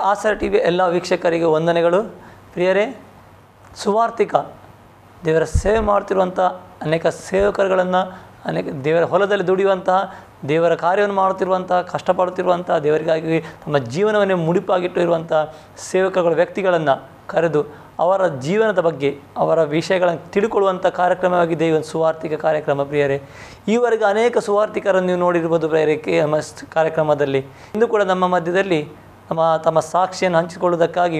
ಆಸರೆ T V ಎಲ್ಲ ವೀಕ್ಷಕರಿಗೆ ವಂದನೆಗಳು. ಪ್ರಿಯರೇ, ಸುವಾರ್ತಿಕ ದೇವರ ಸೇವೆ ಮಾಡ್ತಿರುವಂಥ ಅನೇಕ ಸೇವಕರುಗಳನ್ನು, ಅನೇಕ ದೇವರ ಹೊಲದಲ್ಲಿ ದುಡಿಯುವಂತಹ, ದೇವರ ಕಾರ್ಯವನ್ನು ಮಾಡುತ್ತಿರುವಂಥ, ಕಷ್ಟಪಡುತ್ತಿರುವಂಥ, ದೇವರಿಗಾಗಿ ತಮ್ಮ ಜೀವನವನ್ನೇ ಮುಡಿಪಾಗಿಟ್ಟಿರುವಂಥ ಸೇವಕರುಗಳ ವ್ಯಕ್ತಿಗಳನ್ನು ಕರೆದು ಅವರ ಜೀವನದ ಬಗ್ಗೆ, ಅವರ ವಿಷಯಗಳನ್ನು ತಿಳ್ಕೊಳ್ಳುವಂಥ ಕಾರ್ಯಕ್ರಮವಾಗಿದೆ ಈ ಒಂದು ಸುವಾರ್ತಿಕ ಕಾರ್ಯಕ್ರಮ. ಪ್ರಿಯರೇ, ಈವರೆಗೆ ಅನೇಕ ಸುವಾರ್ತಿಕರನ್ನು ನೀವು ನೋಡಿರ್ಬೋದು ಪ್ರಿಯರೇ KMS ಕಾರ್ಯಕ್ರಮದಲ್ಲಿ. ಇಂದು ಕೂಡ ನಮ್ಮ ಮಧ್ಯದಲ್ಲಿ ತಮ್ಮ ಸಾಕ್ಷಿಯನ್ನು ಹಂಚಿಕೊಳ್ಳುವುದಕ್ಕಾಗಿ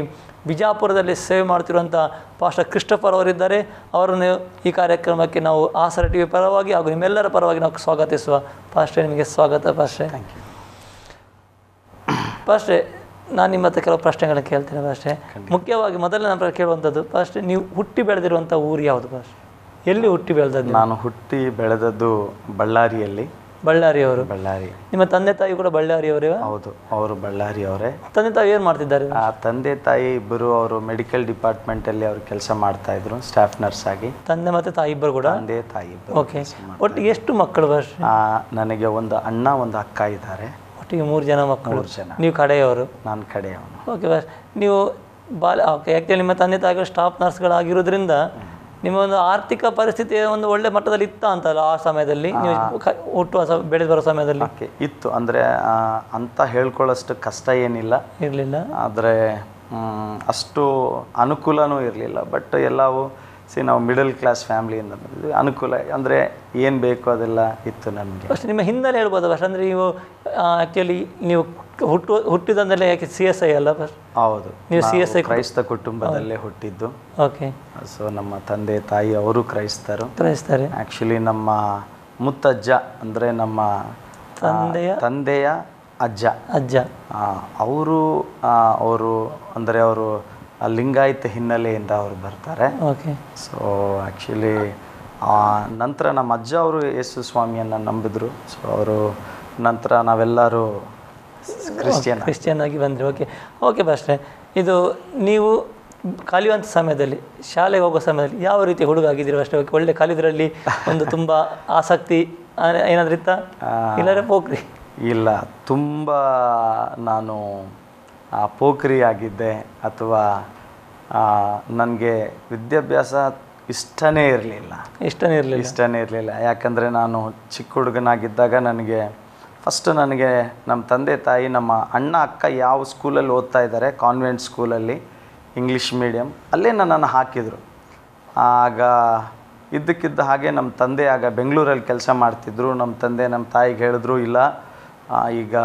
ಬಿಜಾಪುರದಲ್ಲಿ ಸೇವೆ ಮಾಡ್ತಿರುವಂಥ ಪಾಸ್ಟರ್ ಕ್ರಿಸ್ಟೋಫರ್ ಅವರಿದ್ದಾರೆ. ಅವರನ್ನು ಈ ಕಾರ್ಯಕ್ರಮಕ್ಕೆ ನಾವು ಆಸರೆ ಟಿ ವಿ ಪರವಾಗಿ ಹಾಗೂ ನಿಮ್ಮೆಲ್ಲರ ಪರವಾಗಿ ನಾವು ಸ್ವಾಗತಿಸುವ. ಪಾಸ್ಟ್ರೇ, ನಿಮಗೆ ಸ್ವಾಗತ. ಪಾಸ್ಟ್ರೇ, ಥ್ಯಾಂಕ್ ಯು. ಪಾಸ್ಟ್ರೇ, ನಾನು ನಿಮ್ಮ ಹತ್ರ ಕೆಲವು ಪ್ರಶ್ನೆಗಳನ್ನು ಕೇಳ್ತೇನೆ. ಪಾಸ್ಟ್ರೇ, ಮುಖ್ಯವಾಗಿ ಮೊದಲನೇ ನಂತರ ಕೇಳುವಂಥದ್ದು, ಪಾಸ್ಟ್ರೇ, ನೀವು ಹುಟ್ಟಿ ಬೆಳೆದಿರುವಂಥ ಊರು ಯಾವುದು? ಪಾಸ್ಟ್ರೇ, ಎಲ್ಲಿ ಹುಟ್ಟಿ ಬೆಳೆದದ್ದು? ನಾನು ಹುಟ್ಟಿ ಬೆಳೆದದ್ದು ಬಳ್ಳಾರಿಯಲ್ಲಿ. ಬಳ್ಳಾರಿಯವರು? ಬಳ್ಳಾರಿ. ನಿಮ್ಮ ತಂದೆ ತಾಯಿ ಕೂಡ ಬಳ್ಳಾರಿಯವರೇ? ಹೌದು, ಅವರು ಬಳ್ಳಾರಿಯವರೇ. ತಂದೆ ತಾಯಿ ಏನು ಮಾಡ್ತಿದ್ದಾರೆ? ತಂದೆ ತಾಯಿ ಇಬ್ಬರು ಅವರು ಮೆಡಿಕಲ್ ಡಿಪಾರ್ಟ್ಮೆಂಟಲ್ಲಿ ಅವರು ಕೆಲಸ ಮಾಡ್ತಾ ಇದ್ರು, ಸ್ಟಾಫ್ ನರ್ಸ್ ಆಗಿ. ತಂದೆ ಮತ್ತು ತಾಯಿ ಇಬ್ಬರು ಕೂಡ? ತಂದೆ ತಾಯಿ ಇಬ್ಬರು. ಓಕೆ. ಒಟ್ಟಿಗೆ ಎಷ್ಟು ಮಕ್ಕಳು? ಪಾಸ್ಟ್ರೇ, ನನಗೆ ಒಂದು ಅಣ್ಣ, ಒಂದು ಅಕ್ಕ ಇದ್ದಾರೆ. ಒಟ್ಟಿಗೆ 3 ಜನ ಮಕ್ಕಳು. 3 ಜನ. ನೀವು ಕಡೆಯವರು? ನಾನು ಕಡೆಯವನು. ಓಕೆ. ಬಸ್ ನೀವು ಓಕೆ, ಯಾಕೆ ನಿಮ್ಮ ತಂದೆ ತಾಯಿಗಳು ಸ್ಟಾಫ್ ನರ್ಸ್ಗಳಾಗಿರೋದ್ರಿಂದ ನಿಮ್ಮ ಒಂದು ಆರ್ಥಿಕ ಪರಿಸ್ಥಿತಿ ಒಂದು ಒಳ್ಳೆ ಮಟ್ಟದಲ್ಲಿ ಇತ್ತ ಅಂತಲ್ಲ ಆ ಸಮಯದಲ್ಲಿ, ನೀವು ಹುಟ್ಟುವ ಬೆಳೆದು ಬರೋ ಸಮಯದಲ್ಲಿ? ಇತ್ತು, ಅಂದರೆ ಅಂತ ಹೇಳ್ಕೊಳ್ಳೋಷ್ಟು ಕಷ್ಟ ಏನಿಲ್ಲ, ಇರಲಿಲ್ಲ. ಆದರೆ ಅಷ್ಟು ಅನುಕೂಲನೂ ಇರಲಿಲ್ಲ. ಬಟ್ ಎಲ್ಲವೂ ನಾವು ಮಿಡಲ್ ಕ್ಲಾಸ್ ಫ್ಯಾಮ್ಲಿಯಿಂದ ಬಂದಿದ್ವಿ. ಅನುಕೂಲ ಅಂದರೆ ಏನು ಬೇಕು ಅದೆಲ್ಲ ಇತ್ತು ನಮಗೆ. ಅಷ್ಟು ನಿಮ್ಮ ಹಿನ್ನೆಲೆ ಹೇಳ್ಬೋದು ಬಸ್, ಅಂದರೆ ನೀವು ಆ್ಯಕ್ಚುಲಿ ನೀವು ಹುಟ್ಟಿದಂದಲೇ ಯಾಕೆ CSI ಅಲ್ಲ ಬಸ್? ಹೌದು, ನೀವು CSI ಕ್ರೈಸ್ತ ಕುಟುಂಬದಲ್ಲೇ ಹುಟ್ಟಿದ್ದು. ಓಕೆ. ಸೊ ನಮ್ಮ ತಂದೆ ತಾಯಿ ಅವರು ಕ್ರೈಸ್ತರು. ಆ್ಯಕ್ಚುಲಿ ನಮ್ಮ ಮುತ್ತಜ್ಜ ಅಂದರೆ ನಮ್ಮ ತಂದೆಯ ಅಜ್ಜ ಅವರು ಅಂದರೆ ಅವರು ಲಿಂಗಾಯತ ಹಿನ್ನೆಲೆಯಿಂದ ಅವರು ಬರ್ತಾರೆ. ಓಕೆ. ಸೊ ಆ್ಯಕ್ಚುಲಿ ನಂತರ ನಮ್ಮ ಅಜ್ಜ ಅವರು ಯೇಸು ಸ್ವಾಮಿಯನ್ನು ನಂಬಿದ್ರು. ಸೊ ಅವರು ನಂತರ ನಾವೆಲ್ಲರೂ ಕ್ರಿಶ್ಚಿಯನ್ ಆಗಿ ಬಂದರು. ಓಕೆ. ಓಕೆ ಪಾಸ್ಟ್ರೇ, ಇದು ನೀವು ಕಲಿಯುವಂಥ ಸಮಯದಲ್ಲಿ, ಶಾಲೆಗೆ ಹೋಗೋ ಸಮಯದಲ್ಲಿ ಯಾವ ರೀತಿ ಹುಡುಗ ಆಗಿದ್ದೀರಿ ಅಷ್ಟೇ? ಓಕೆ, ಒಳ್ಳೆ ಕಲಿಯೋದ್ರಲ್ಲಿ ಒಂದು ತುಂಬ ಆಸಕ್ತಿ ಏನಾದರೂ ಇತ್ತಾ, ಇಲ್ಲರೆ ಪೋಖ್ರಿ? ಇಲ್ಲ, ತುಂಬ ನಾನು ಪೋಖ್ರಿ ಆಗಿದ್ದೆ, ಅಥವಾ ನನಗೆ ವಿದ್ಯಾಭ್ಯಾಸ ಇಷ್ಟನೇ ಇರಲಿಲ್ಲ. ಯಾಕಂದರೆ ನಾನು ಚಿಕ್ಕ ಹುಡುಗನಾಗಿದ್ದಾಗ ನನಗೆ ನಮ್ಮ ತಂದೆ ತಾಯಿ, ನಮ್ಮ ಅಣ್ಣ ಅಕ್ಕ ಯಾವ ಸ್ಕೂಲಲ್ಲಿ ಓದ್ತಾ ಇದ್ದಾರೆ, ಕಾನ್ವೆಂಟ್ ಸ್ಕೂಲಲ್ಲಿ, ಇಂಗ್ಲೀಷ್ ಮೀಡಿಯಮ್, ಅಲ್ಲೇ ನನ್ನನ್ನು ಹಾಕಿದರು. ಆಗ ಇದ್ದಕ್ಕಿದ್ದ ಹಾಗೆ ನಮ್ಮ ತಂದೆ ಆಗ ಬೆಂಗಳೂರಲ್ಲಿ ಕೆಲಸ ಮಾಡ್ತಿದ್ರು. ನಮ್ಮ ತಂದೆ ನಮ್ಮ ತಾಯಿಗೆ ಹೇಳಿದ್ರು, ಇಲ್ಲ ಈಗ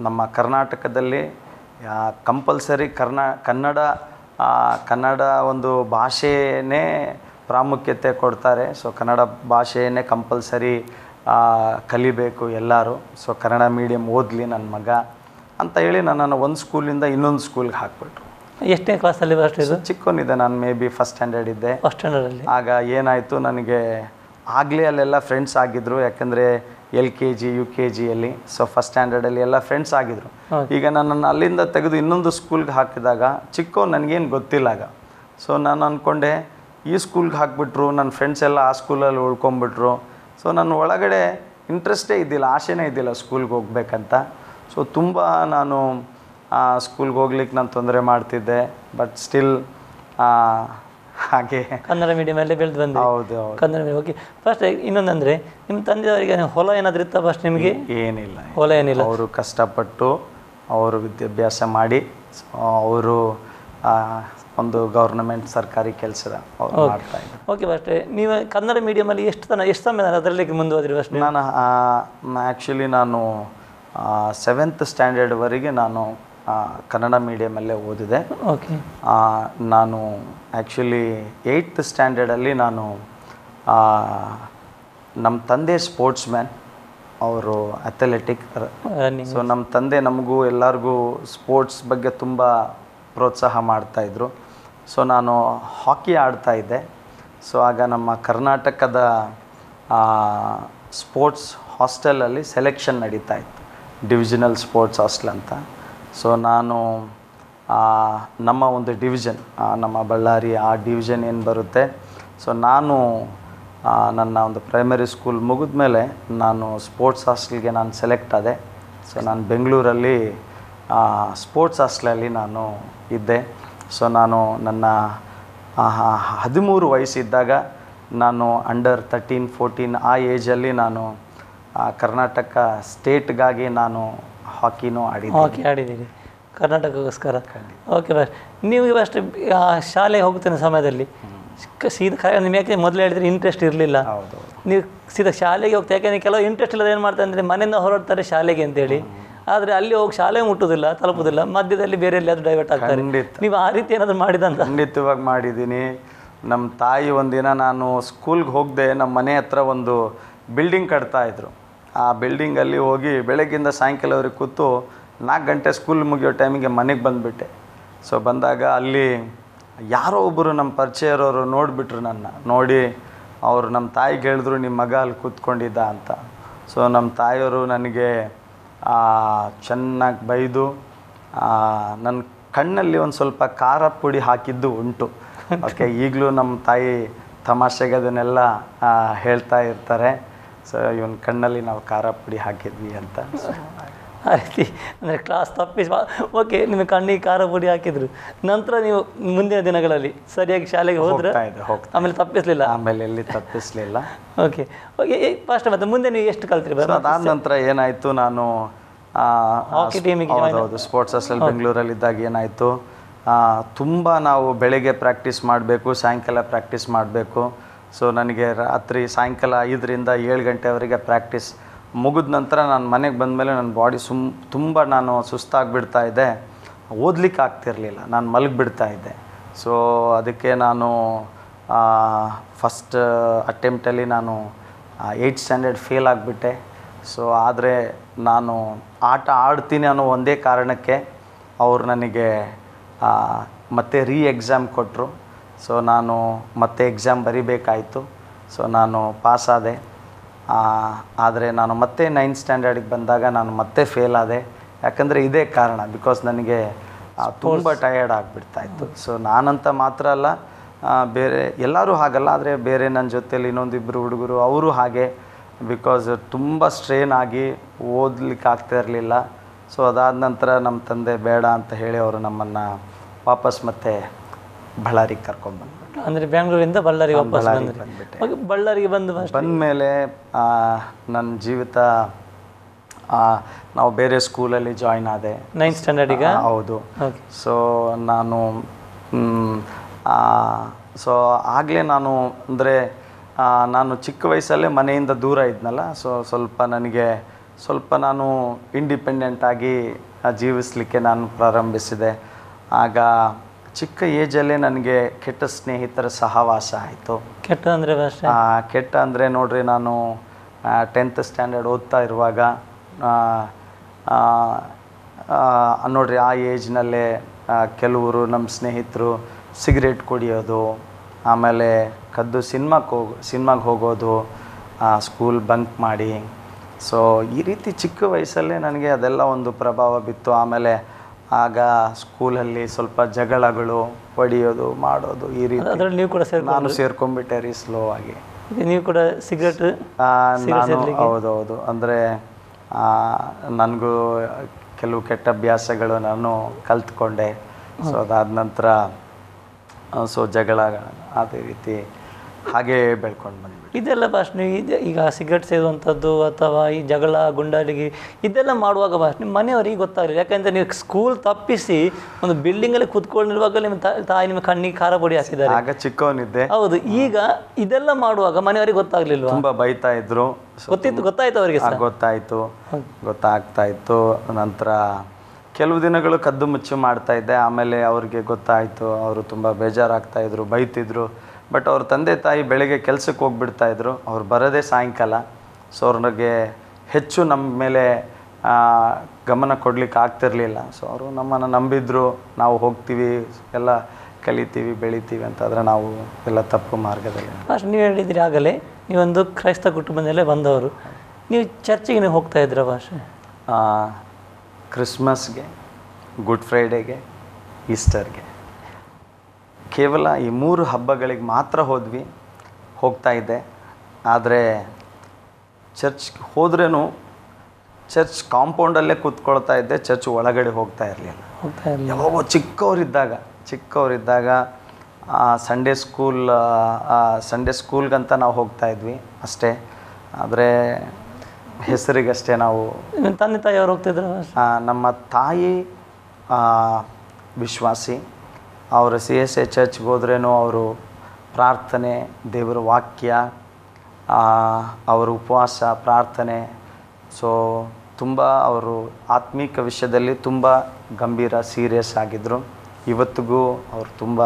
ನಮ್ಮ ಕರ್ನಾಟಕದಲ್ಲಿ ಕಂಪಲ್ಸರಿ ಕನ್ನಡ ಒಂದು ಭಾಷೆಯೇ ಪ್ರಾಮುಖ್ಯತೆ ಕೊಡ್ತಾರೆ. ಸೊ ಕನ್ನಡ ಭಾಷೆಯೇ ಕಂಪಲ್ಸರಿ ಕಲಿಬೇಕು ಎಲ್ಲರೂ. ಸೊ ಕನ್ನಡ ಮೀಡಿಯಮ್ ಓದಲಿ ನನ್ನ ಮಗ ಅಂತ ಹೇಳಿ ನನ್ನನ್ನು ಒಂದು ಸ್ಕೂಲಿಂದ ಇನ್ನೊಂದು ಸ್ಕೂಲ್ಗೆ ಹಾಕ್ಬಿಟ್ರು. ಎಷ್ಟನೇ ಕ್ಲಾಸಲ್ಲಿ? ಚಿಕ್ಕವನಿದ್ದೆ ನಾನು, ಮೇ ಬಿ ಫಸ್ಟ್ ಸ್ಟ್ಯಾಂಡರ್ಡ್ ಇದ್ದೆ. ಫಸ್ಟ್ ಆಗ ಏನಾಯಿತು, ನನಗೆ ಆಗಲೇ ಅಲ್ಲೆಲ್ಲ ಫ್ರೆಂಡ್ಸ್ ಆಗಿದ್ದರು. ಯಾಕೆಂದರೆ LKG UKGಯಲ್ಲಿ, ಸೊ ಫಸ್ಟ್ ಸ್ಟ್ಯಾಂಡರ್ಡಲ್ಲಿ ಎಲ್ಲ ಫ್ರೆಂಡ್ಸ್ ಆಗಿದ್ದರು. ಈಗ ನನ್ನನ್ನು ಅಲ್ಲಿಂದ ತೆಗೆದು ಇನ್ನೊಂದು ಸ್ಕೂಲ್ಗೆ ಹಾಕಿದಾಗ ಚಿಕ್ಕವ್ ನನಗೇನು ಗೊತ್ತಿಲ್ಲ ಆಗ. ಸೊ ನಾನು ಅಂದ್ಕೊಂಡೆ ಈ ಸ್ಕೂಲ್ಗೆ ಹಾಕಿಬಿಟ್ರು, ನನ್ನ ಫ್ರೆಂಡ್ಸ್ ಎಲ್ಲ ಆ ಸ್ಕೂಲಲ್ಲಿ ಉಳ್ಕೊಂಬಿಟ್ರು. ಸೊ ನನ್ನ ಒಳಗಡೆ ಇಂಟ್ರೆಸ್ಟೇ ಇದ್ದಿಲ್ಲ, ಆಸೆನೇ ಇದ್ದಿಲ್ಲ ಸ್ಕೂಲ್ಗೆ ಹೋಗ್ಬೇಕಂತ. ಸೊ ತುಂಬ ನಾನು ಸ್ಕೂಲ್ಗೆ ಹೋಗ್ಲಿಕ್ಕೆ ನಾನು ತೊಂದರೆ ಮಾಡ್ತಿದ್ದೆ. ಬಟ್ ಸ್ಟಿಲ್ ಹಾಗೆ ಕನ್ನಡ ಮೀಡಿಯಮಲ್ಲೇ ಬೆಳೆದು ಬಂದೆ. ಹೌದು, ಕನ್ನಡ ಮೀಡಿಯಂ. ಓಕೆ. ಫಸ್ಟ್ ಇನ್ನೊಂದಂದರೆ, ನಿಮ್ಮ ತಂದೆಯವರಿಗೆ ಹೊಲ ಏನಾದರೂ ಇತ್ತಾ ಫಸ್ಟ್ ನಿಮಗೆ? ಏನಿಲ್ಲ, ಹೊಲ ಏನಿಲ್ಲ. ಅವರು ಕಷ್ಟಪಟ್ಟು ಅವರು ವಿದ್ಯಾಭ್ಯಾಸ ಮಾಡಿ ಅವರು ಒಂದು ಗೌರ್ನಮೆಂಟ್ ಸರ್ಕಾರಿ ಕೆಲಸ ಮಾಡ್ತಾ ಇದ್ದಾರೆ. ಓಕೆ. ಫಸ್ಟ್ ನೀವು ಕನ್ನಡ ಮೀಡಿಯಮಲ್ಲಿ ಎಷ್ಟು ಸಮಯ ಅದರಲ್ಲಿ ಮುಂದುವರೆದ್ರಿ? ಫಸ್ಟ್ ನಾನು ಆ್ಯಕ್ಚುಲಿ ನಾನು 7th ಸ್ಟ್ಯಾಂಡರ್ಡ್ವರೆಗೆ ನಾನು ಕನ್ನಡ ಮೀಡಿಯಮಲ್ಲೇ ಓದಿದೆ. ಓಕೆ. ನಾನು ಆ್ಯಕ್ಚುಲಿ 8th ಸ್ಟ್ಯಾಂಡರ್ಡಲ್ಲಿ ನಾನು ನಮ್ಮ ತಂದೆ ಸ್ಪೋರ್ಟ್ಸ್ ಮ್ಯಾನ್, ಅವರು ಅಥ್ಲೆಟಿಕ್. ಸೊ ನಮ್ಮ ತಂದೆ ನಮಗೂ ಎಲ್ಲರಿಗೂ ಸ್ಪೋರ್ಟ್ಸ್ ಬಗ್ಗೆ ತುಂಬ ಪ್ರೋತ್ಸಾಹ ಮಾಡ್ತಾಯಿದ್ರು. ಸೊ ನಾನು ಹಾಕಿ ಆಡ್ತಾಯಿದ್ದೆ. ಸೊ ಆಗ ನಮ್ಮ ಕರ್ನಾಟಕದ ಸ್ಪೋರ್ಟ್ಸ್ ಹಾಸ್ಟೆಲಲ್ಲಿ ಸೆಲೆಕ್ಷನ್ ನಡೀತಾ ಇತ್ತು, ಡಿವಿಷನಲ್ ಸ್ಪೋರ್ಟ್ಸ್ ಹಾಸ್ಟೆಲ್ ಅಂತ. ಸೊ ನಾನು ನಮ್ಮ ಒಂದು ಡಿವಿಷನ್, ನಮ್ಮ ಬಳ್ಳಾರಿ ಆ ಡಿವಿಷನ್ ಏನು ಬರುತ್ತೆ, ಸೊ ನಾನು ನನ್ನ ಒಂದು ಪ್ರೈಮರಿ ಸ್ಕೂಲ್ ಮುಗಿದ ಮೇಲೆ ನಾನು ಸ್ಪೋರ್ಟ್ಸ್ ಹಾಸ್ಟೆಲ್ಗೆ ನಾನು ಸೆಲೆಕ್ಟ್ ಆದೆ. ಸೊ ನಾನು ಬೆಂಗಳೂರಲ್ಲಿ ಸ್ಪೋರ್ಟ್ಸ್ ಹಾಸ್ಟೆಲಲ್ಲಿ ನಾನು ಇದ್ದೆ. ಸೊ ನಾನು ನನ್ನ 13 ವಯಸ್ಸಿದ್ದಾಗ ನಾನು ಅಂಡರ್ 13, 14 ಆ ಏಜಲ್ಲಿ ನಾನು ಕರ್ನಾಟಕ ಸ್ಟೇಟ್ಗಾಗಿ ನಾನು ಹಾಕಿನೂ ಹಾಕಿ ಆಡಿದ್ದೀರಿ ಕರ್ನಾಟಕಕ್ಕೋಸ್ಕರ. ಓಕೆ ಬಸ್, ನೀವು ಅಷ್ಟು ಶಾಲೆಗೆ ಹೋಗ್ತಿದ್ದ ಸಮಯದಲ್ಲಿ ಸೀದಾ ನಿಮ್ಗೆ ಯಾಕೆ ಮೊದಲು ಹೇಳಿದ್ರೆ ಇಂಟ್ರೆಸ್ಟ್ ಇರಲಿಲ್ಲ, ನೀವು ಸೀದಾ ಶಾಲೆಗೆ ಹೋಗ್ತಾ, ಯಾಕೆಂದರೆ ಕೆಲವು ಇಂಟ್ರೆಸ್ಟ್ ಇಲ್ಲದ ಏನು ಮಾಡ್ತಾರೆ ಅಂದರೆ ಮನೆಯಿಂದ ಹೊರಡ್ತಾರೆ ಶಾಲೆಗೆ ಅಂತೇಳಿ, ಆದರೆ ಅಲ್ಲಿ ಹೋಗಿ ಶಾಲೆ ಮುಟ್ಟೋದಿಲ್ಲ, ತಲುಪೋದಿಲ್ಲ, ಮಧ್ಯದಲ್ಲಿ ಬೇರೆ ಎಲ್ಲಿಯಾದರೂ ಡೈವರ್ಟ್ ಆಗ್ತಾರೆ. ನೀವು ಆ ರೀತಿ ಏನಾದರೂ ಮಾಡಿದಂತ? ಖಂಡಿತವಾಗಿ ಮಾಡಿದ್ದೀನಿ. ನಮ್ಮ ತಾಯಿ ಒಂದಿನ ನಾನು ಸ್ಕೂಲ್ಗೆ ಹೋಗದೆ ನಮ್ಮ ಮನೆ ಹತ್ರ ಒಂದು ಬಿಲ್ಡಿಂಗ್ ಕಟ್ತಾಯಿದ್ರು. ಆ ಬಿಲ್ಡಿಂಗಲ್ಲಿ ಹೋಗಿ ಬೆಳಗ್ಗಿಂದ ಸಾಯಂಕಾಲವರೆಗೆ ಕೂತು 4 ಗಂಟೆ ಸ್ಕೂಲ್ ಮುಗಿಯೋ ಟೈಮಿಗೆ ಮನೆಗೆ ಬಂದುಬಿಟ್ಟೆ. ಸೊ ಬಂದಾಗ ಅಲ್ಲಿ ಯಾರೋ ಒಬ್ಬರು ನಮ್ಮ ಪರಿಚಯ ಇರೋರು ನೋಡಿಬಿಟ್ರು, ನನ್ನ ನೋಡಿ ಅವರು ನಮ್ಮ ತಾಯಿಗೆ ಹೇಳಿದ್ರು ನಿಮ್ಮ ಮಗ ಅಲ್ಲಿ ಕೂತ್ಕೊಂಡಿದ್ದ ಅಂತ. ಸೊ ನಮ್ಮ ತಾಯಿಯವರು ನನಗೆ ಚೆನ್ನಾಗಿ ಬೈದು ನನ್ನ ಕಣ್ಣಲ್ಲಿ ಒಂದು ಸ್ವಲ್ಪ ಖಾರ ಪುಡಿ ಹಾಕಿದ್ದು ಉಂಟು. ಓಕೆ, ಈಗಲೂ ನಮ್ಮ ತಾಯಿ ತಮಾಷೆಗೆ ಅದನ್ನೆಲ್ಲ ಹೇಳ್ತಾ ಇರ್ತಾರೆ. ಸೊ ಇವನ ಕಣ್ಣಲ್ಲಿ ನಾವು ಖಾರ ಪುಡಿ ಹಾಕಿದ್ವಿ ಅಂತ. ಆ ರೀತಿ ಅಂದರೆ ಕ್ಲಾಸ್ ತಪ್ಪಿಸಿ, ಓಕೆ, ನಿಮ್ಮ ಕಣ್ಣಿಗೆ ಖಾರ ಪುಡಿ ಹಾಕಿದ್ರು, ನಂತರ ನೀವು ಮುಂದಿನ ದಿನಗಳಲ್ಲಿ ಸರಿಯಾಗಿ ಶಾಲೆಗೆ ಹೋದ್ರೆ ಆಮೇಲೆ ತಪ್ಪಿಸಲಿಲ್ಲ? ಆಮೇಲೆ ಎಲ್ಲಿ ತಪ್ಪಿಸಲಿಲ್ಲ. ಓಕೆ ಓಕೆ, ಫಸ್ಟ್ ಮತ್ತು ಮುಂದೆ ನೀವು ಎಷ್ಟು ಕಲ್ತ್ರಿ? ಅದಾದ ನಂತರ ಏನಾಯಿತು, ನಾನು ಹಾಕಿ ಟೀಮಿಗೆ ಹೌದು ಸ್ಪೋರ್ಟ್ಸ್ ಹಾಸ್ಟೆಲ್ ಬೆಂಗಳೂರಲ್ಲಿದ್ದಾಗ ಏನಾಯಿತು, ತುಂಬ ನಾವು ಬೆಳಗ್ಗೆ ಪ್ರಾಕ್ಟೀಸ್ ಮಾಡಬೇಕು, ಸಾಯಂಕಾಲ ಪ್ರಾಕ್ಟೀಸ್ ಮಾಡಬೇಕು. ಸೊ ನನಗೆ ರಾತ್ರಿ ಸಾಯಂಕಾಲ 5ರಿಂದ 7 ಗಂಟೆವರೆಗೆ ಪ್ರಾಕ್ಟೀಸ್ ಮುಗಿದ ನಂತರ ನಾನು ಮನೆಗೆ ಬಂದಮೇಲೆ ನನ್ನ ಬಾಡಿ ತುಂಬ ನಾನು ಸುಸ್ತಾಗಿಬಿಡ್ತಾ ಇದ್ದೆ, ಓದಲಿಕ್ಕೆ ಆಗ್ತಿರಲಿಲ್ಲ, ನಾನು ಮಲಗಿಬಿಡ್ತಾ ಇದ್ದೆ. ಸೊ ಅದಕ್ಕೆ ನಾನು ಫಸ್ಟ್ ಅಟೆಂಪ್ಟಲ್ಲಿ ನಾನು 8th ಸ್ಟ್ಯಾಂಡರ್ಡ್ ಫೇಲ್ ಆಗಿಬಿಟ್ಟೆ. ಸೊ ಆದರೆ ನಾನು ಆಟ ಆಡ್ತೀನಿ ಅನ್ನೋ ಒಂದೇ ಕಾರಣಕ್ಕೆ ಅವರು ನನಗೆ ಮತ್ತೆ ಎಕ್ಸಾಮ್ ಕೊಟ್ಟರು. ಸೊ ನಾನು ಮತ್ತೆ ಎಕ್ಸಾಮ್ ಬರಿಬೇಕಾಯಿತು. ಸೊ ನಾನು ಪಾಸಾದೆ. ಆದರೆ ನಾನು ಮತ್ತೆ 9th ಸ್ಟ್ಯಾಂಡರ್ಡಿಗೆ ಬಂದಾಗ ನಾನು ಮತ್ತೆ ಫೇಲ್ ಆದೆ. ಯಾಕಂದರೆ ಇದೇ ಕಾರಣ, ಬಿಕಾಸ್ ನನಗೆ ತುಂಬ ಟಯರ್ಡ್ ಆಗಿಬಿಡ್ತಾಯಿತ್ತು. ಸೊ ನಾನಂತ ಮಾತ್ರ ಅಲ್ಲ, ಬೇರೆ ಎಲ್ಲರೂ ಹಾಗಲ್ಲ, ಆದರೆ ಬೇರೆ ನನ್ನ ಜೊತೆಯಲ್ಲಿ ಇನ್ನೊಂದಿಬ್ಬರು ಹುಡುಗರು ಅವರು ಹಾಗೆ, ಬಿಕಾಸ್ ತುಂಬ ಸ್ಟ್ರೇನ್ ಆಗಿ ಓದಲಿಕ್ಕೆ ಆಗ್ತಾ ಇರಲಿಲ್ಲ. ಸೊ ಅದಾದ ನಂತರ ನಮ್ಮ ತಂದೆ ಬೇಡ ಅಂತ ಹೇಳಿ ಅವರು ನಮ್ಮನ್ನು ವಾಪಸ್ ಮತ್ತೆ ಬಳ್ಳಾರಿಗೆ ಕರ್ಕೊಂಡ್ಬಂದ್ಬಿಟ್ಟು. ಅಂದರೆ ಬೆಂಗಳೂರಿಂದ ಬಳ್ಳಾರಿಗೆ ವಾಪಸ್ ಬಂದ್ಬಿಟ್ಟೆ. ಬಳ್ಳಾರಿಗೆ ಬಂದಮೇಲೆ ನನ್ನ ಜೀವಿತ ನಾವು ಬೇರೆ ಸ್ಕೂಲಲ್ಲಿ ಜಾಯ್ನ್ ಆದೆ 9th ಸ್ಟ್ಯಾಂಡರ್ಡಿಗೆ. ಹೌದು. ಸೊ ನಾನು ಸೊ ಆಗಲೇ ನಾನು ಅಂದರೆ ನಾನು ಚಿಕ್ಕ ವಯಸ್ಸಲ್ಲೇ ಮನೆಯಿಂದ ದೂರ ಇದ್ನಲ್ಲ, ಸೊ ಸ್ವಲ್ಪ ನಾನು ಇಂಡಿಪೆಂಡೆಂಟಾಗಿ ಜೀವಿಸಲಿಕ್ಕೆ ನಾನು ಪ್ರಾರಂಭಿಸಿದೆ. ಆಗ ಚಿಕ್ಕ ಏಜಲ್ಲೇ ನನಗೆ ಕೆಟ್ಟ ಸ್ನೇಹಿತರ ಸಹವಾಸ ಆಯಿತು. ಕೆಟ್ಟ ಅಂದರೆ ನೋಡ್ರಿ, ನಾನು 10th ಸ್ಟ್ಯಾಂಡರ್ಡ್ ಓದ್ತಾ ಇರುವಾಗ ನೋಡ್ರಿ, ಆ ಏಜ್ನಲ್ಲೇ ಕೆಲವರು ನಮ್ಮ ಸ್ನೇಹಿತರು ಸಿಗರೇಟ್ ಕುಡಿಯೋದು, ಆಮೇಲೆ ಕದ್ದು ಸಿನಿಮಾಗೆ ಹೋಗೋದು, ಸ್ಕೂಲ್ ಬಂಕ್ ಮಾಡಿ. ಸೊ ಈ ರೀತಿ ಚಿಕ್ಕ ವಯಸ್ಸಲ್ಲೇ ನನಗೆ ಅದೆಲ್ಲ ಒಂದು ಪ್ರಭಾವ ಬಿತ್ತು. ಆಮೇಲೆ ಆಗ ಸ್ಕೂಲಲ್ಲಿ ಸ್ವಲ್ಪ ಜಗಳಗಳು, ಹೊಡೆಯೋದು, ಮಾಡೋದು, ಈ ರೀತಿ ನೀವು ಕೂಡ ನಾನು ಸೇರ್ಕೊಂಡ್ಬಿಟ್ಟೆ ರೀ ಸ್ಲೋ ಆಗಿ. ನೀವು ಕೂಡ ಸಿಗರೇಟ್? ನಾನು ಹೌದೌದು, ಅಂದರೆ ನನಗೂ ಕೆಲವು ಕೆಟ್ಟ ಅಭ್ಯಾಸಗಳು ನಾನು ಕಲ್ತ್ಕೊಂಡೆ. ಸೊ ಅದಾದ ನಂತರ ಜಗಳ ಅದೇ ರೀತಿ ಹಾಗೇ ಬೆಳ್ಕೊಂಡು ಬಂದ್ಬಿಟ್ಟು. ಇದೆಲ್ಲ ಭಾಷೆ ನೀವು ಈಗ ಸಿಗರೇಟ್ ಸೇದುವಂಥದ್ದು ಅಥವಾ ಈ ಜಗಳ ಗುಂಡಾಲಿಗೆ ಇದೆಲ್ಲ ಮಾಡುವಾಗ ಭಾಷೆ ನಿಮ್ಮ ಮನೆಯವರಿಗೆ ಗೊತ್ತಾಗಲಿಲ್ಲ? ಯಾಕಂದರೆ ನೀವು ಸ್ಕೂಲ್ ತಪ್ಪಿಸಿ ಒಂದು ಬಿಲ್ಡಿಂಗಲ್ಲಿ ಕೂತ್ಕೊಂಡಿರುವಾಗ ನಿಮ್ಮ ತಾಯಿ ನಿಮ್ಮ ಕಣ್ಣಿಗೆ ಖಾರ ಪುಡಿ ಹಾಕಿದ್ದಾರೆ. ಆಗ ಚಿಕ್ಕವನಿದ್ದೆ. ಹೌದು. ಈಗ ಇದೆಲ್ಲ ಮಾಡುವಾಗ ಮನೆಯವರಿಗೆ ಗೊತ್ತಾಗ್ಲಿಲ್ವಾ? ತುಂಬ ಬೈತಾ ಇದ್ರು. ಗೊತ್ತಾಯ್ತು ಅವರಿಗೆ? ಗೊತ್ತಾಗ್ತಾ ಇತ್ತು. ನಂತರ ಕೆಲವು ದಿನಗಳು ಕದ್ದು ಮುಚ್ಚು ಮಾಡ್ತಾ ಇದ್ದೆ. ಆಮೇಲೆ ಅವ್ರಿಗೆ ಗೊತ್ತಾಯಿತು, ಅವರು ತುಂಬ ಬೇಜಾರಾಗ್ತಾಯಿದ್ರು, ಬೈತಿದ್ರು. ಬಟ್ ಅವ್ರ ತಂದೆ ತಾಯಿ ಬೆಳಗ್ಗೆ ಕೆಲಸಕ್ಕೆ ಹೋಗ್ಬಿಡ್ತಾಯಿದ್ರು, ಅವ್ರು ಬರೋದೇ ಸಾಯಂಕಾಲ. ಸೊ ಅವ್ರಿಗೆ ಹೆಚ್ಚು ನಮ್ಮ ಮೇಲೆ ಗಮನ ಕೊಡಲಿಕ್ಕೆ ಆಗ್ತಿರಲಿಲ್ಲ. ಸೊ ಅವರು ನಮ್ಮನ್ನು ನಂಬಿದ್ರು, ನಾವು ಹೋಗ್ತೀವಿ, ಎಲ್ಲ ಕಲಿತೀವಿ, ಬೆಳಿತೀವಿ ಅಂತ. ಆದರೆ ನಾವು ಎಲ್ಲ ತಪ್ಪು ಮಾರ್ಗದಲ್ಲಿ. ನೀವು ಹೇಳಿದ್ರಿ ಆಗಲೇ ನೀವೊಂದು ಕ್ರೈಸ್ತ ಕುಟುಂಬದಲ್ಲೇ ಬಂದವರು. ನೀವು ಚರ್ಚಿಗೆ ನೀವು ಹೋಗ್ತಾ ಇದ್ರ ಭಾಷೆ? ಕ್ರಿಸ್ಮಸ್ಗೆ, ಗುಡ್ ಫ್ರೈಡೇಗೆ, ಈಸ್ಟರ್ಗೆ, ಕೇವಲ ಈ 3 ಹಬ್ಬಗಳಿಗೆ ಮಾತ್ರ ಹೋಗ್ತಾ ಇದ್ದೆ. ಆದರೆ ಚರ್ಚ್ಗೆ ಹೋದ್ರೂ ಚರ್ಚ್ ಕಾಂಪೌಂಡಲ್ಲೇ ಕೂತ್ಕೊಳ್ತಾ ಇದ್ದೆ, ಚರ್ಚ್ ಒಳಗಡೆ ಹೋಗ್ತಾ ಇರಲಿಲ್ಲ. ಯಾವಾಗೋ ಚಿಕ್ಕವರಿದ್ದಾಗ ಸಂಡೇ ಸ್ಕೂಲ್ಗಂತ ನಾವು ಹೋಗ್ತಾ ಇದ್ವಿ ಅಷ್ಟೇ. ಆದರೆ ಹೆಸರಿಗಷ್ಟೇ ನಾವು. ತಂದೆ ತಾಯಿ ಅವ್ರು ಹೋಗ್ತಿದ್ರು? ನಮ್ಮ ತಾಯಿ ವಿಶ್ವಾಸಿ. ಅವರು CSA ಚರ್ಚ್ಗೆ ಹೋದ್ರೇನು ಅವರು ಪ್ರಾರ್ಥನೆ, ದೇವರ ವಾಕ್ಯ, ಅವರ ಉಪವಾಸ, ಪ್ರಾರ್ಥನೆ, ಸೊ ತುಂಬ ಅವರು ಆತ್ಮೀಕ ವಿಷಯದಲ್ಲಿ ತುಂಬ ಗಂಭೀರ, ಸೀರಿಯಸ್ ಆಗಿದ್ದರು. ಇವತ್ತಿಗೂ ಅವರು ತುಂಬ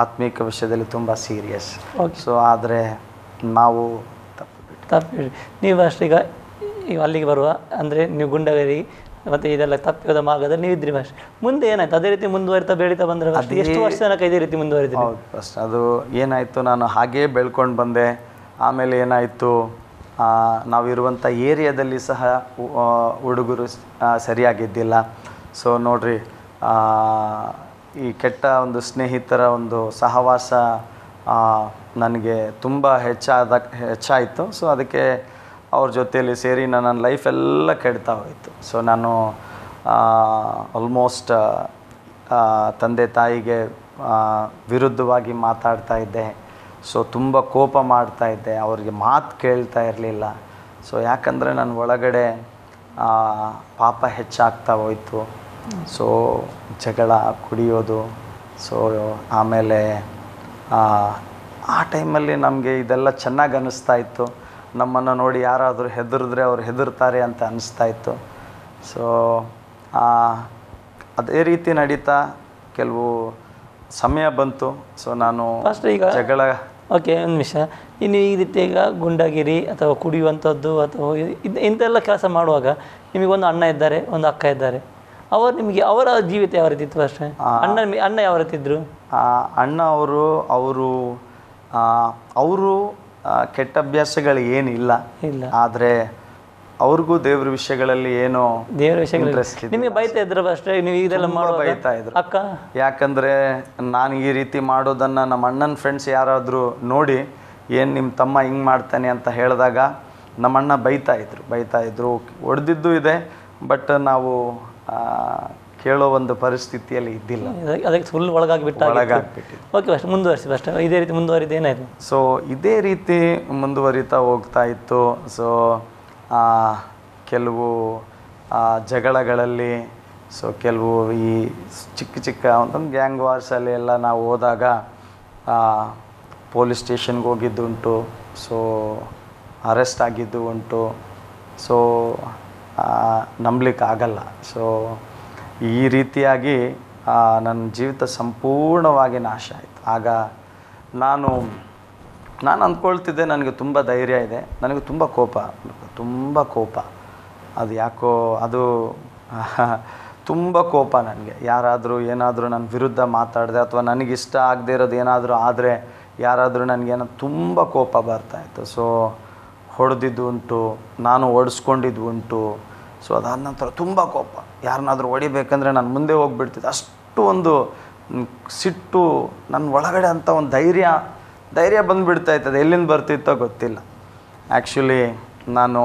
ಆತ್ಮೀಕ ವಿಷಯದಲ್ಲಿ ತುಂಬ ಸೀರಿಯಸ್. ಸೊ ಆದರೆ ನಾವು ತಪ್ಪಿಬಿಡಿ. ನೀವು ಅಷ್ಟೀಗ ಅಲ್ಲಿಗೆ ಬರುವ ಅಂದರೆ ನೀವು ಗುಂಡಗರಿ ಮತ್ತು ಇದೆಲ್ಲ ತಪ್ಪಿದ ಮಾರ್ಗದಲ್ಲಿ ನೀವು ಇದ್ರಿ ಅಷ್ಟೇ. ಮುಂದೆ ಏನಾಯ್ತು? ಅದೇ ರೀತಿ ಮುಂದುವರಿತಾ ಬೆಳೀತಾ ಬಂದರೆ ಎಷ್ಟು ವರ್ಷ ತನಕ ಇದೇ ರೀತಿ ಮುಂದುವರಿದ್ರಿ? ಹೌದು, ಫಸ್ಟ್ ಅದು ಏನಾಯಿತು, ನಾನು ಹಾಗೇ ಬೆಳ್ಕೊಂಡು ಬಂದೆ. ಆಮೇಲೆ ಏನಾಯಿತು, ನಾವಿರುವಂಥ ಏರಿಯಾದಲ್ಲಿ ಸಹ ಹುಡುಗರು ಸರಿಯಾಗಿದ್ದಿಲ್ಲ. ಸೊ ನೋಡ್ರಿ, ಈ ಕೆಟ್ಟ ಒಂದು ಸ್ನೇಹಿತರ ಒಂದು ಸಹವಾಸ ನನಗೆ ತುಂಬ ಹೆಚ್ಚಾಯಿತು. ಸೊ ಅದಕ್ಕೆ ಅವ್ರ ಜೊತೆಯಲ್ಲಿ ಸೇರಿ ನನ್ನ ಲೈಫೆಲ್ಲ ಕೆಡ್ತಾ ಹೋಯಿತು. ಸೊ ನಾನು ಆಲ್ಮೋಸ್ಟ್ ತಂದೆ ತಾಯಿಗೆ ವಿರುದ್ಧವಾಗಿ ಮಾತಾಡ್ತಾ ಇದ್ದೆ. ಸೊ ತುಂಬ ಕೋಪ ಮಾಡ್ತಾ ಇದ್ದೆ, ಅವ್ರಿಗೆ ಮಾತು ಕೇಳ್ತಾ ಇರಲಿಲ್ಲ. ಸೊ ಯಾಕಂದರೆ ನನ್ನ ಒಳಗಡೆ ಪಾಪ ಹೆಚ್ಚಾಗ್ತಾ ಹೋಯಿತು. ಸೊ ಜಗಳ, ಕುಡಿಯೋದು. ಸೊ ಆಮೇಲೆ ಆ ಟೈಮಲ್ಲಿ ನಮಗೆ ಇದೆಲ್ಲ ಚೆನ್ನಾಗಿ ಅನ್ನಿಸ್ತಾ ಇತ್ತು. ನಮ್ಮನ್ನು ನೋಡಿ ಯಾರಾದರೂ ಹೆದರಿದ್ರೆ ಅವ್ರು ಹೆದರ್ತಾರೆ ಅಂತ ಅನ್ನಿಸ್ತಾ ಇತ್ತು. ಸೊ ಅದೇ ರೀತಿ ನಡೀತಾ ಕೆಲವು ಸಮಯ ಬಂತು. ಸೊ ನಾನು ಫಸ್ಟ್ ಈಗ ಜಗಳ ಓಕೆ, ಒಂದು ನಿಮಿಷ. ಇನ್ನು ಈ ರೀತಿ ಈಗ ಗುಂಡಗಿರಿ ಅಥವಾ ಕುಡಿಯುವಂಥದ್ದು ಅಥವಾ ಇಂಥೆಲ್ಲ ಕೆಲಸ ಮಾಡುವಾಗ ನಿಮಗೊಂದು ಅಣ್ಣ ಇದ್ದಾರೆ, ಒಂದು ಅಕ್ಕ ಇದ್ದಾರೆ. ಅವರು ನಿಮಗೆ ಅವರ ಜೀವಿತ ಯಾವ ರೀತಿ ಇತ್ತು ಅಷ್ಟೇ? ಅಣ್ಣ ಯಾವ ರೀತಿ ಇದ್ದರು? ಅಣ್ಣ ಅವರು ಕೆಟ್ಟ ಅಭ್ಯಾಸಗಳು ಏನಿಲ್ಲ, ಆದರೆ ಅವ್ರಿಗೂ ದೇವ್ರ ವಿಷಯಗಳಲ್ಲಿ ಏನೋ ದೇವ್ರ ವಿಷಯಗಳು ನಿಮಗೆ ಬೈತಾ ಇದ್ರು ಅಷ್ಟೇ? ನೀವು ಇದೆಲ್ಲ ಬೈತಾ ಇದ್ರು ಅಕ್ಕ? ಯಾಕಂದರೆ ನಾನು ಈ ರೀತಿ ಮಾಡೋದನ್ನು ನಮ್ಮ ಅಣ್ಣನ ಫ್ರೆಂಡ್ಸ್ ಯಾರಾದರೂ ನೋಡಿ, ಏನು ನಿಮ್ಮ ತಮ್ಮ ಹಿಂಗೆ ಮಾಡ್ತಾನೆ ಅಂತ ಹೇಳಿದಾಗ ನಮ್ಮಣ್ಣ ಬೈತಾ ಇದ್ರು. ಹೊಡೆದಿದ್ದು ಇದೆ, ಬಟ್ ನಾವು ಕೇಳೋ ಒಂದು ಪರಿಸ್ಥಿತಿಯಲ್ಲಿ ಇದ್ದಿಲ್ಲ. ಅದಕ್ಕೆ ಫುಲ್ ಒಳಗಾಗಿಬಿಟ್ಟು. ಓಕೆ, ಅಷ್ಟು ಮುಂದುವರಿಸಿ ಫಸ್ಟ್. ಇದೇ ರೀತಿ ಮುಂದುವರಿದು ಏನಾಯಿತು? ಸೊ ಇದೇ ರೀತಿ ಮುಂದುವರಿತಾ ಹೋಗ್ತಾ ಇತ್ತು. ಸೊ ಕೆಲವು ಜಗಳಗಳಲ್ಲಿ, ಸೊ ಕೆಲವು ಈ ಚಿಕ್ಕ ಒಂದೊಂದು ಗ್ಯಾಂಗ್ ವಾರ್ಸಲ್ಲಿ ಎಲ್ಲ ನಾವು ಹೋದಾಗ ಪೊಲೀಸ್ ಸ್ಟೇಷನ್ಗೆ ಹೋಗಿದ್ದು ಉಂಟು. ಸೊ ಅರೆಸ್ಟ್ ಆಗಿದ್ದು ಉಂಟು. ಸೊ ನಂಬಲಿಕ್ಕಾಗಲ್ಲ. ಸೊ ಈ ರೀತಿಯಾಗಿ ನನ್ನ ಜೀವಿತ ಸಂಪೂರ್ಣವಾಗಿ ನಾಶ ಆಯಿತು. ಆಗ ನಾನು ಅಂದ್ಕೊಳ್ತಿದ್ದೆ ನನಗೆ ತುಂಬ ಧೈರ್ಯ ಇದೆ, ನನಗೆ ತುಂಬ ಕೋಪ. ಅದು ಯಾಕೋ ಅದು ತುಂಬ ಕೋಪ ನನಗೆ. ಯಾರಾದರೂ ಏನಾದರೂ ನನ್ನ ವಿರುದ್ಧ ಮಾತಾಡಿದೆ ಅಥವಾ ನನಗಿಷ್ಟ ಆಗದೆ ಇರೋದು ಏನಾದರೂ ಆದರೆ, ಯಾರಾದರೂ ನನಗೇನೋ ತುಂಬ ಕೋಪ ಬರ್ತಾಯಿತ್ತು. ಸೊ ಹೊಡೆದಿದ್ದು ಉಂಟು, ನಾನು ಹೊಡೆಸ್ಕೊಂಡಿದ್ದು ಉಂಟು. ಸೊ ಅದಾದ ನಂತರ ತುಂಬ ಕೋಪ. ಯಾರನ್ನಾದರೂ ಹೊಡಿಬೇಕಂದ್ರೆ ನಾನು ಮುಂದೆ ಹೋಗ್ಬಿಡ್ತಿದ್ದೆ. ಅಷ್ಟು ಒಂದು ಸಿಟ್ಟು ನನ್ನ ಒಳಗಡೆ ಅಂತ ಒಂದು ಧೈರ್ಯ ಬಂದುಬಿಡ್ತಾಯಿತ್ತು. ಎಲ್ಲಿಂದ ಬರ್ತಿತ್ತೋ ಗೊತ್ತಿಲ್ಲ. ಆ್ಯಕ್ಚುಲಿ ನಾನು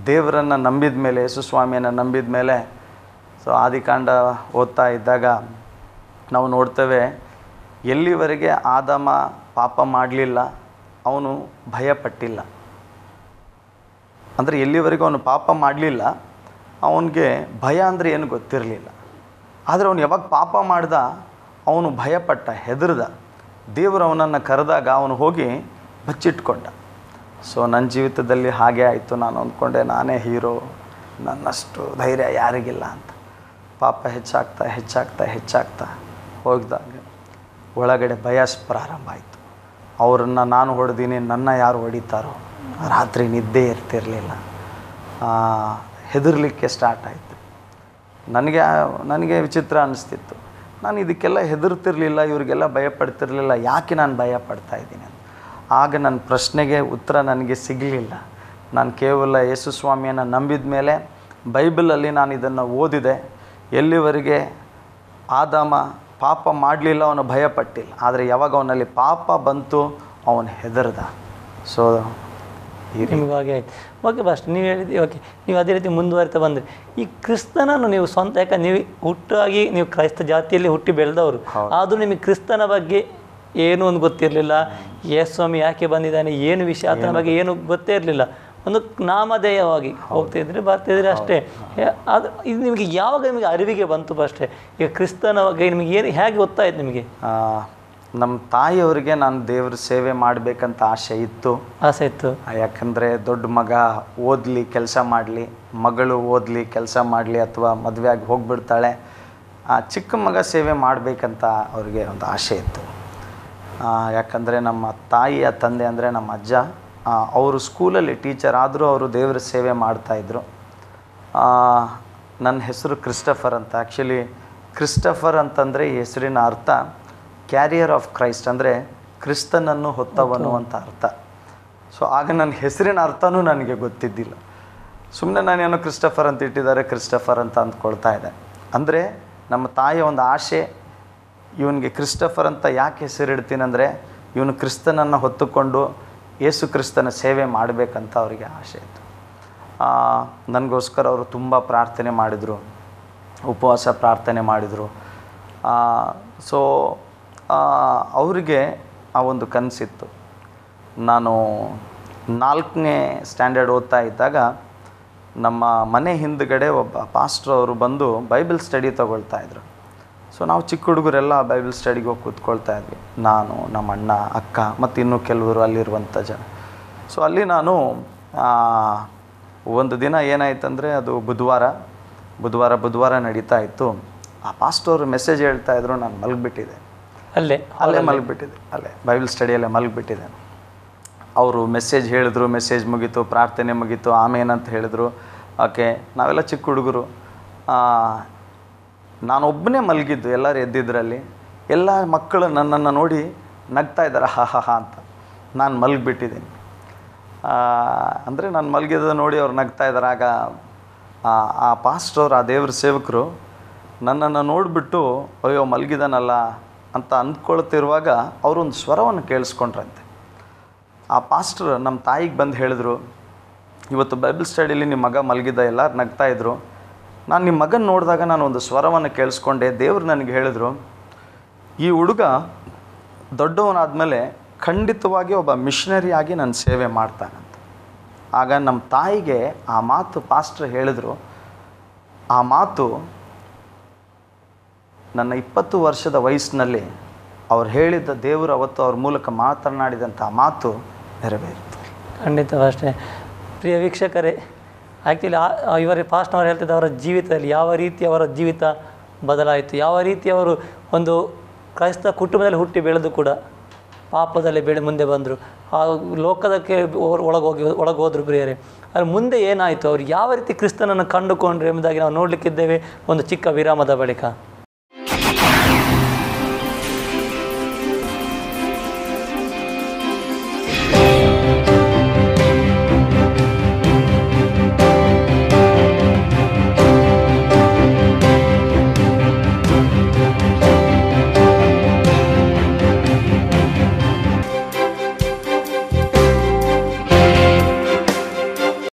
ದೇವರನ್ನು ನಂಬಿದ ಮೇಲೆ, ಯೇಸು ಸ್ವಾಮಿಯನ್ನು ನಂಬಿದ ಮೇಲೆ, ಸೊ ಆದಿಕಾಂಡ ಓದ್ತಾ ಇದ್ದಾಗ ನಾವು ನೋಡ್ತೇವೆ, ಎಲ್ಲಿವರೆಗೆ ಆದಾಮ ಪಾಪ ಮಾಡಲಿಲ್ಲ ಅವನು ಭಯಪಟ್ಟಿಲ್ಲ. ಅಂದರೆ ಎಲ್ಲಿವರೆಗೂ ಅವನು ಪಾಪ ಮಾಡಲಿಲ್ಲ ಅವನಿಗೆ ಭಯ ಅಂದರೆ ಏನು ಗೊತ್ತಿರಲಿಲ್ಲ. ಆದರೆ ಅವನು ಯಾವಾಗ ಪಾಪ ಮಾಡ್ದ ಅವನು ಭಯಪಟ್ಟ, ಹೆದರ್ದ. ದೇವರು ಅವನನ್ನು ಕರೆದಾಗ ಅವನು ಹೋಗಿ ಬಚ್ಚಿಟ್ಕೊಂಡ. ಸೊ ನನ್ನ ಜೀವಿತದಲ್ಲಿ ಹಾಗೆ ಆಯಿತು. ನಾನು ಅಂದ್ಕೊಂಡೆ ನಾನೇ ಹೀರೋ, ನನ್ನಷ್ಟು ಧೈರ್ಯ ಯಾರಿಗಿಲ್ಲ ಅಂತ. ಪಾಪ ಹೆಚ್ಚಾಗ್ತಾ ಹೋಗಿದಾಗ ಒಳಗಡೆ ಭಯ ಪ್ರಾರಂಭ ಆಯಿತು. ಅವರನ್ನು ನಾನು ಹೊಡೆದೀನಿ, ನನ್ನ ಯಾರು ಹೊಡಿತಾರೋ. ರಾತ್ರಿ ನಿದ್ದೆ ಇರ್ತಿರಲಿಲ್ಲ, ಹೆದರ್ಲಿಕ್ಕೆ ಸ್ಟಾರ್ಟ್ ಆಯಿತು. ನನಗೆ ವಿಚಿತ್ರ ಅನ್ನಿಸ್ತಿತ್ತು. ನಾನು ಇದಕ್ಕೆಲ್ಲ ಹೆದರ್ತಿರ್ಲಿಲ್ಲ, ಇವರಿಗೆಲ್ಲ ಭಯಪಡ್ತಿರ್ಲಿಲ್ಲ, ಯಾಕೆ ನಾನು ಭಯಪಡ್ತಾ ಇದ್ದೀನಿ ಅಂತ. ಆಗ ನನ್ನ ಪ್ರಶ್ನೆಗೆ ಉತ್ತರ ನನಗೆ ಸಿಗಲಿಲ್ಲ. ನಾನು ಕೇವಲ ಯೇಸು ಸ್ವಾಮಿಯನ್ನು ನಂಬಿದ ಮೇಲೆ ಬೈಬಲಲ್ಲಿ ನಾನು ಇದನ್ನು ಓದಿದೆ. ಎಲ್ಲಿವರೆಗೆ ಆದಾಮ ಪಾಪ ಮಾಡಲಿಲ್ಲ ಅವನು ಭಯಪಟ್ಟಿಲ್ಲ, ಆದರೆ ಯಾವಾಗ ಅವನಲ್ಲಿ ಪಾಪ ಬಂತು ಅವನು ಹೆದರ್ದ. ಸೊ ನಿಮಗೂ ಹಾಗೆ ಆಯ್ತು. ಓಕೆ ಫಸ್ಟ್ ನೀವು ಹೇಳಿದ್ರಿ, ಓಕೆ ನೀವು ಅದೇ ರೀತಿ ಮುಂದುವರಿತಾ ಬಂದ್ರಿ. ಈ ಕ್ರಿಸ್ತನನ್ನು ನೀವು ಸ್ವಂತ, ಯಾಕಂದ್ರೆ ನೀವು ಹುಟ್ಟಾಗಿ ನೀವು ಕ್ರೈಸ್ತ ಜಾತಿಯಲ್ಲಿ ಹುಟ್ಟಿ ಬೆಳೆದವರು, ಆದರೂ ನಿಮಗೆ ಕ್ರಿಸ್ತನ ಬಗ್ಗೆ ಏನೂ ಒಂದು ಗೊತ್ತಿರಲಿಲ್ಲ. ಯೇಸು ಸ್ವಾಮಿ ಯಾಕೆ ಬಂದಿದ್ದಾನೆ, ಏನು ವಿಷಯ, ಆತನ ಬಗ್ಗೆ ಏನು ಗೊತ್ತೇ ಇರಲಿಲ್ಲ. ಒಂದು ನಾಮಧೇಯವಾಗಿ ಹೋಗ್ತಿದ್ರಿ ಬರ್ತಿದ್ರಿ ಅಷ್ಟೇ. ಅದು ಇದು ನಿಮಗೆ ಯಾವಾಗ ನಿಮಗೆ ಅರಿವಿಗೆ ಬಂತು ಅಷ್ಟೇ ಈಗ ಕ್ರಿಸ್ತನ ಬಗ್ಗೆ ನಿಮಗೆ ಏನು ಹೇಗೆ ಗೊತ್ತಾಯ್ತು ನಿಮಗೆ? ನಮ್ಮ ತಾಯಿಯವರಿಗೆ ನಾನು ದೇವ್ರ ಸೇವೆ ಮಾಡಬೇಕಂತ ಆಸೆ ಇತ್ತು. ಯಾಕಂದರೆ ದೊಡ್ಡ ಮಗ ಓದಲಿ ಕೆಲಸ ಮಾಡಲಿ, ಮಗಳು ಓದಲಿ ಕೆಲಸ ಮಾಡಲಿ, ಅಥವಾ ಮದುವೆ ಆಗಿ ಹೋಗಿಬಿಡ್ತಾಳೆ, ಚಿಕ್ಕ ಮಗ ಸೇವೆ ಮಾಡಬೇಕಂತ ಅವ್ರಿಗೆ ಒಂದು ಆಸೆ ಇತ್ತು. ಯಾಕಂದರೆ ನಮ್ಮ ತಾಯಿಯ ತಂದೆ ಅಂದರೆ ನಮ್ಮ ಅಜ್ಜ, ಅವರು ಸ್ಕೂಲಲ್ಲಿ ಟೀಚರ್ ಆದರೂ ಅವರು ದೇವರ ಸೇವೆ ಮಾಡ್ತಾಯಿದ್ರು. ನನ್ನ ಹೆಸರು ಕ್ರಿಸ್ಟಫರ್ ಅಂತ. ಆ್ಯಕ್ಚುಲಿ ಕ್ರಿಸ್ಟಫರ್ ಅಂತಂದರೆ ಈ ಹೆಸರಿನ ಅರ್ಥ ಕ್ಯಾರಿಯರ್ ಆಫ್ ಕ್ರೈಸ್ಟ್, ಅಂದರೆ ಕ್ರಿಸ್ತನನ್ನು ಹೊತ್ತವನು ಅಂತ ಅರ್ಥ. ಸೊ ಆಗ ನನ್ನ ಹೆಸರಿನ ಅರ್ಥನೂ ನನಗೆ ಗೊತ್ತಿದ್ದಿಲ್ಲ. ಸುಮ್ಮನೆ ನಾನೇನೋ ಕ್ರಿಸ್ಟಫರ್ ಅಂತ ಇಟ್ಟಿದ್ದಾರೆ, ಕ್ರಿಸ್ಟಫರ್ ಅಂತ ಅಂದ್ಕೊಳ್ತಾ ಇದೆ. ಅಂದರೆ ನಮ್ಮ ತಾಯಿಯ ಒಂದು ಆಸೆ, ಇವನಿಗೆ ಕ್ರಿಸ್ಟಫರ್ ಅಂತ ಯಾಕೆ ಹೆಸರಿಡ್ತೀನಿ ಅಂದರೆ ಇವನು ಕ್ರಿಸ್ತನನ್ನು ಹೊತ್ತುಕೊಂಡು ಯೇಸು ಕ್ರಿಸ್ತನ ಸೇವೆ ಮಾಡಬೇಕಂತ ಅವರಿಗೆ ಆಸೆ ಇತ್ತು. ನನಗೋಸ್ಕರ ಅವರು ತುಂಬ ಪ್ರಾರ್ಥನೆ ಮಾಡಿದರು, ಉಪವಾಸ ಪ್ರಾರ್ಥನೆ ಮಾಡಿದರು. ಸೊ ಅವರಿಗೆ ಆ ಒಂದು ಕನಸಿತ್ತು. ನಾನು 4ನೇ ಸ್ಟ್ಯಾಂಡರ್ಡ್ ಓದ್ತಾ ಇದ್ದಾಗ ನಮ್ಮ ಮನೆ ಹಿಂದುಗಡೆ ಒಬ್ಬ ಪಾಸ್ಟ್ರು ಅವರು ಬಂದು ಬೈಬಲ್ ಸ್ಟಡಿ ತೊಗೊಳ್ತಾಯಿದ್ರು. ಸೊ ನಾವು ಚಿಕ್ಕ ಹುಡುಗರೆಲ್ಲ ಬೈಬಲ್ ಸ್ಟಡಿಗೆ ಹೋಗಿ ಕೂತ್ಕೊಳ್ತಾ ಇದ್ವಿ, ನಾನು, ನಮ್ಮ ಅಣ್ಣ, ಅಕ್ಕ ಮತ್ತು ಇನ್ನೂ ಕೆಲವರು ಅಲ್ಲಿರುವಂಥ ಜನ. ಸೊ ಅಲ್ಲಿ ನಾನು ಒಂದು ದಿನ ಏನಾಯ್ತಂದರೆ ಅದು ಬುಧವಾರ ನಡೀತಾ ಇತ್ತು. ಆ ಪಾಸ್ಟರ್ ಮೆಸೇಜ್ ಹೇಳ್ತಾಯಿದ್ರು, ನಾನು ಮಲಗಿಬಿಟ್ಟಿದ್ದೆ, ಅಲ್ಲೇ ಮಲಗಿಬಿಟ್ಟಿದ್ದೆ, ಅಲ್ಲೇ ಬೈಬಲ್ ಸ್ಟಡಿಯಲ್ಲೇ ಮಲಗಿಬಿಟ್ಟಿದ್ದೆ. ಅವರು ಮೆಸೇಜ್ ಹೇಳಿದ್ರು, ಮೆಸೇಜ್ ಮುಗೀತು, ಪ್ರಾರ್ಥನೆ ಮುಗೀತು, ಆಮೇನಂತ ಹೇಳಿದ್ರು. ಓಕೆ, ನಾವೆಲ್ಲ ಚಿಕ್ಕ ಹುಡುಗರು, ನಾನೊಬ್ಬನೇ ಮಲಗಿದ್ದು, ಎಲ್ಲರೂ ಎದ್ದಿದ್ರಲ್ಲಿ. ಎಲ್ಲ ಮಕ್ಕಳು ನನ್ನನ್ನು ನೋಡಿ ನಗ್ತಾ ಇದ್ದಾರೆ, ಹಾ ಹಾ ಹಾ ಅಂತ. ನಾನು ಮಲಗಿಬಿಟ್ಟಿದ್ದೀನಿ. ಅಂದರೆ ನಾನು ಮಲಗಿದ್ದು ನೋಡಿ ಅವ್ರು ನಗ್ತಾ ಇದ್ದಾರೆ. ಆಗ ಆ ಪಾಸ್ಟರ್, ಆ ದೇವ್ರ ಸೇವಕರು ನನ್ನನ್ನು ನೋಡಿಬಿಟ್ಟು ಅಯ್ಯೋ ಮಲಗಿದಾನಲ್ಲ ಅಂತ ಅಂದ್ಕೊಳ್ತಿರುವಾಗ ಅವರೊಂದು ಸ್ವರವನ್ನು ಕೇಳಿಸ್ಕೊಂಡ್ರಂತೆ. ಆ ಪಾಸ್ಟರ್ ನಮ್ಮ ತಾಯಿಗೆ ಬಂದು ಹೇಳಿದ್ರು, ಇವತ್ತು ಬೈಬಲ್ ಸ್ಟಡಿಲಿ ನಿಮ್ಮ ಮಗ ಮಲಗಿದ್ದ, ಎಲ್ಲರೂ ನಗ್ತಾಯಿದ್ರು. ನಾನು ನಿಮ್ಮ ಮಗನ ನೋಡಿದಾಗ ನಾನು ಒಂದು ಸ್ವರವನ್ನು ಕೇಳಿಸ್ಕೊಂಡೆ. ದೇವ್ರು ನನಗೆ ಹೇಳಿದ್ರು, ಈ ಹುಡುಗ ದೊಡ್ಡವನಾದಮೇಲೆ ಖಂಡಿತವಾಗಿ ಒಬ್ಬ ಮಿಷನರಿ ಆಗಿ ನನ್ನ ಸೇವೆ ಮಾಡ್ತಾನಂತ. ಆಗ ನಮ್ಮ ತಾಯಿಗೆ ಆ ಮಾತು ಪಾಸ್ಟರ್ ಹೇಳಿದ್ರು. ಆ ಮಾತು ನನ್ನ 20 ವರ್ಷದ ವಯಸ್ಸಿನಲ್ಲಿ ಅವ್ರು ಹೇಳಿದ್ದ, ದೇವರು ಅವತ್ತು ಅವ್ರ ಮೂಲಕ ಮಾತನಾಡಿದಂಥ ಮಾತು ನೆರವೇರಿತು. ಖಂಡಿತವಷ್ಟೇ. ಪ್ರಿಯ ವೀಕ್ಷಕರೇ, ಆ್ಯಕ್ಚುಲಿ ಇವರ ಪಾಸ್ಟ್ನವರು ಹೇಳ್ತಿದ್ದ ಅವರ ಜೀವಿತದಲ್ಲಿ ಯಾವ ರೀತಿ ಅವರ ಜೀವಿತ ಬದಲಾಯಿತು, ಯಾವ ರೀತಿ ಅವರು ಒಂದು ಕ್ರೈಸ್ತ ಕುಟುಂಬದಲ್ಲಿ ಹುಟ್ಟಿ ಬೆಳೆದು ಕೂಡ ಪಾಪದಲ್ಲಿ ಮುಂದೆ ಬಂದರು, ಆ ಲೋಕದಕ್ಕೆ ಒಳಗೋದ್ರು ಪ್ರಿಯರೇ. ಅಲ್ಲಿ ಮುಂದೆ ಏನಾಯಿತು, ಅವ್ರು ಯಾವ ರೀತಿ ಕ್ರಿಸ್ತನನ್ನು ಕಂಡುಕೊಂಡ್ರು ಎಂಬುದಾಗಿ ನಾವು ನೋಡಲಿಕ್ಕಿದ್ದೇವೆ ಒಂದು ಚಿಕ್ಕ ವಿರಾಮದ ಬಳಿಕ.